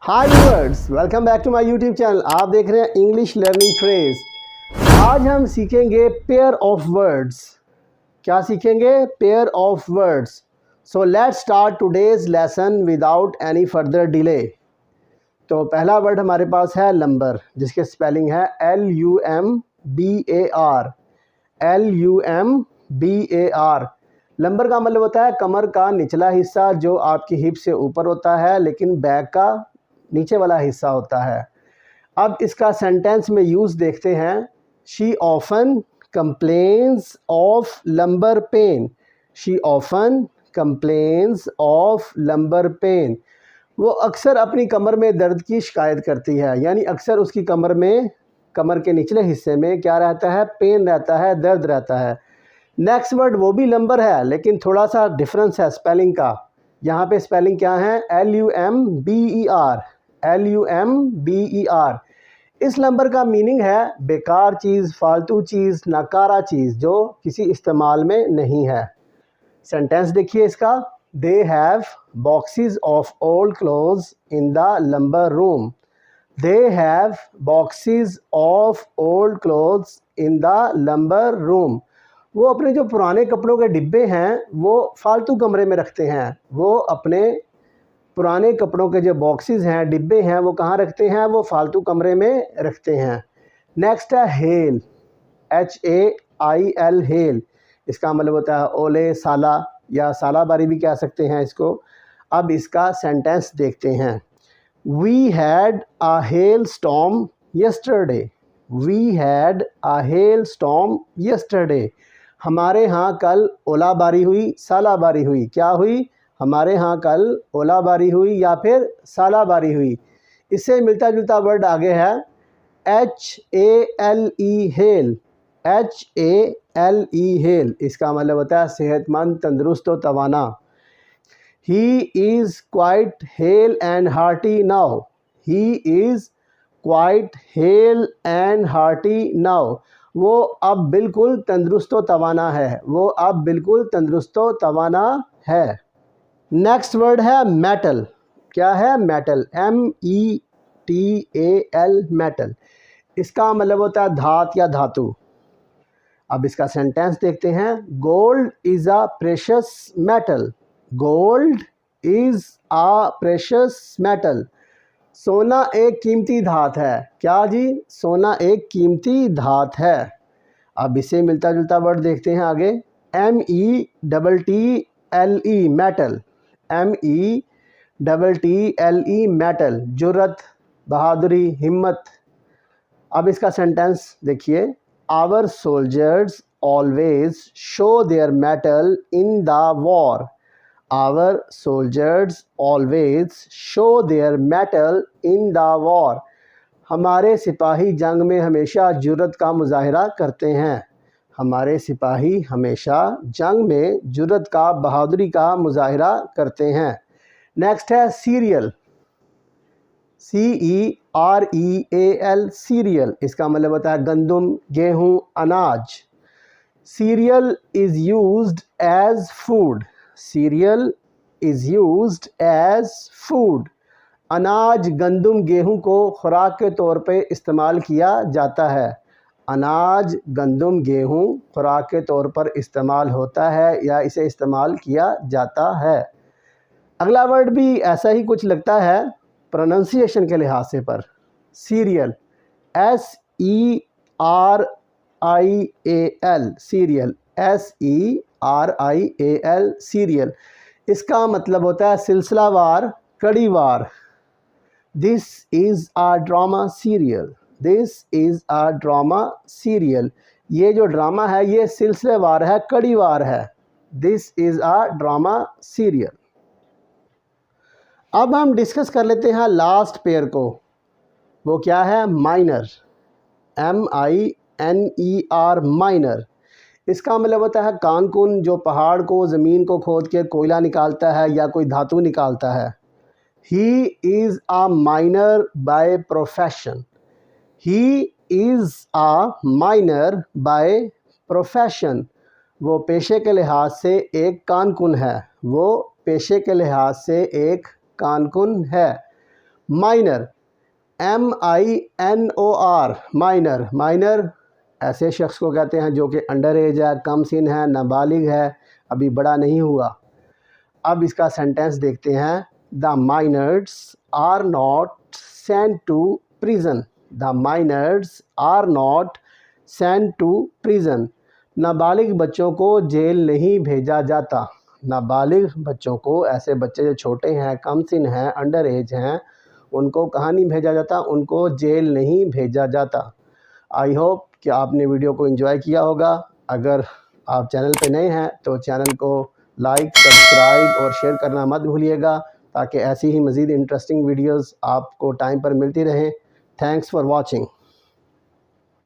Hi viewers, welcome back to my YouTube channel. आप देख रहे हैं इंग्लिश लर्निंग फ्रेज। आज हम सीखेंगे पेयर ऑफ वर्ड्स। क्या सीखेंगे? Pair of words. So let's start today's lesson without any further delay. तो पहला वर्ड हमारे पास है लंबर, जिसके स्पेलिंग है LUMBAR। LUMBAR। लंबर का मतलब होता है कमर का निचला हिस्सा जो आपकी हिप से ऊपर होता है, लेकिन बैक का नीचे वाला हिस्सा होता है। अब इसका सेंटेंस में यूज़ देखते हैं। She often complains of lumbar pain. She often complains of lumbar pain. वो अक्सर अपनी कमर में दर्द की शिकायत करती है, यानी अक्सर उसकी कमर के निचले हिस्से में क्या रहता है? पेन रहता है, दर्द रहता है। नेक्स्ट वर्ड वो भी लंबर है, लेकिन थोड़ा सा डिफरेंस है स्पेलिंग का। यहाँ पे स्पेलिंग क्या है? LUMBER। LUMBER। इस नंबर का मीनिंग है बेकार चीज़, फालतू चीज़, नाकारा चीज़ जो किसी इस्तेमाल में नहीं है। सेंटेंस देखिए इसका। They have boxes of old clothes in the lumbar room. They have boxes of old clothes in the lumbar room. वो अपने जो पुराने कपड़ों के डिब्बे हैं वो फालतू कमरे में रखते हैं। वो अपने पुराने कपड़ों के जो बॉक्सेस हैं, डिब्बे हैं, वो कहाँ रखते हैं? वो फालतू कमरे में रखते हैं। नेक्स्ट है हेल। HAIL, hello. इसका मतलब होता है ओले, साला या साला बारी भी कह सकते हैं इसको। अब इसका सेंटेंस देखते हैं। We had a hailstorm yesterday. We had a hailstorm yesterday. हमारे यहाँ कल ओलाबारी हुई, सालाबारी हुई। क्या हुई? हमारे यहाँ कल ओलाबारी हुई या फिर सालाबारी हुई। इससे मिलता जुलता वर्ड आगे है HALE, हेल। HALE, hello. इसका मतलब होता है सेहतमंद, तंदुरुस्त और तवाना। He is quite hale and hearty now. He is quite hale and hearty now. वो अब बिल्कुल तंदुरुस्त व तवाना है। वो अब बिल्कुल तंदुरुस्त व तवाना है। नेक्स्ट वर्ड है मेटल। क्या है? मेटल। METAL, metal. इसका मतलब होता है धात या धातु। अब इसका सेंटेंस देखते हैं। Gold is a precious metal. Gold is a precious metal. सोना एक कीमती धात है। क्या जी? सोना एक कीमती धात है। अब इससे मिलता जुलता वर्ड देखते हैं आगे। METTLE, mettle. METTLE, mettle. जुर्रत, बहादुरी, हिम्मत। अब इसका सेंटेंस देखिए। Our soldiers always show their mettle in the war. Our soldiers always show their mettle in the war. हमारे सिपाही जंग में हमेशा जुर्रत का मुजाहरा करते हैं। हमारे सिपाही हमेशा जंग में जुर्रत का, बहादुरी का मुजाहरा करते हैं। नेक्स्ट है सीरियल। CEREAL, serial. इसका मतलब होता है गंदम, गेहूँ, अनाज। Cereal is used as food. Cereal is used as food. अनाज, गंदम, गेहूँ को खुराक के तौर पे इस्तेमाल किया जाता है। अनाज, गंदम, गेहूँ खुराक के तौर पर इस्तेमाल होता है या इसे इस्तेमाल किया जाता है। अगला वर्ड भी ऐसा ही कुछ लगता है प्रोनाउंसिएशन के लिहाज से पर। Serial. SERIAL, serial. SERIAL, serial. इसका मतलब होता है सिलसिलावार, कड़ीवार। This is a drama serial. This is a drama serial. ये जो ड्रामा है ये सिलसिलेवार है, कड़ीवार है। This is a drama serial. अब हम डिस्कस कर लेते हैं लास्ट पेयर को। वो क्या है? माइनर। MINER, minor. इसका मतलब होता है कानकुन, जो पहाड़ को, ज़मीन को खोद के कोयला निकालता है या कोई धातु निकालता है। He is a miner by profession. He is a miner by profession. वो पेशे के लिहाज से एक कानकुन है। वो पेशे के लिहाज से एक कानकुन है। Minor, MINOR, minor. माइनर ऐसे शख्स को कहते हैं जो कि अंडर एज है, कम सिन है, नाबालिग है, अभी बड़ा नहीं हुआ। अब इसका सेंटेंस देखते हैं। The minors are not sent to prison. The minors are not sent to prison. नाबालिग बच्चों को जेल नहीं भेजा जाता। नाबालिग बच्चों को, ऐसे बच्चे जो छोटे हैं, कम सिन हैं, अंडर एज हैं, उनको कहाँ नहीं भेजा जाता? उनको जेल नहीं भेजा जाता। आई होप कि आपने वीडियो को एंजॉय किया होगा। अगर आप चैनल पे नए हैं तो चैनल को लाइक, सब्सक्राइब और शेयर करना मत भूलिएगा, ताकि ऐसी ही मज़ीद इंटरेस्टिंग वीडियोस आपको टाइम पर मिलती रहें। Thanks for watching.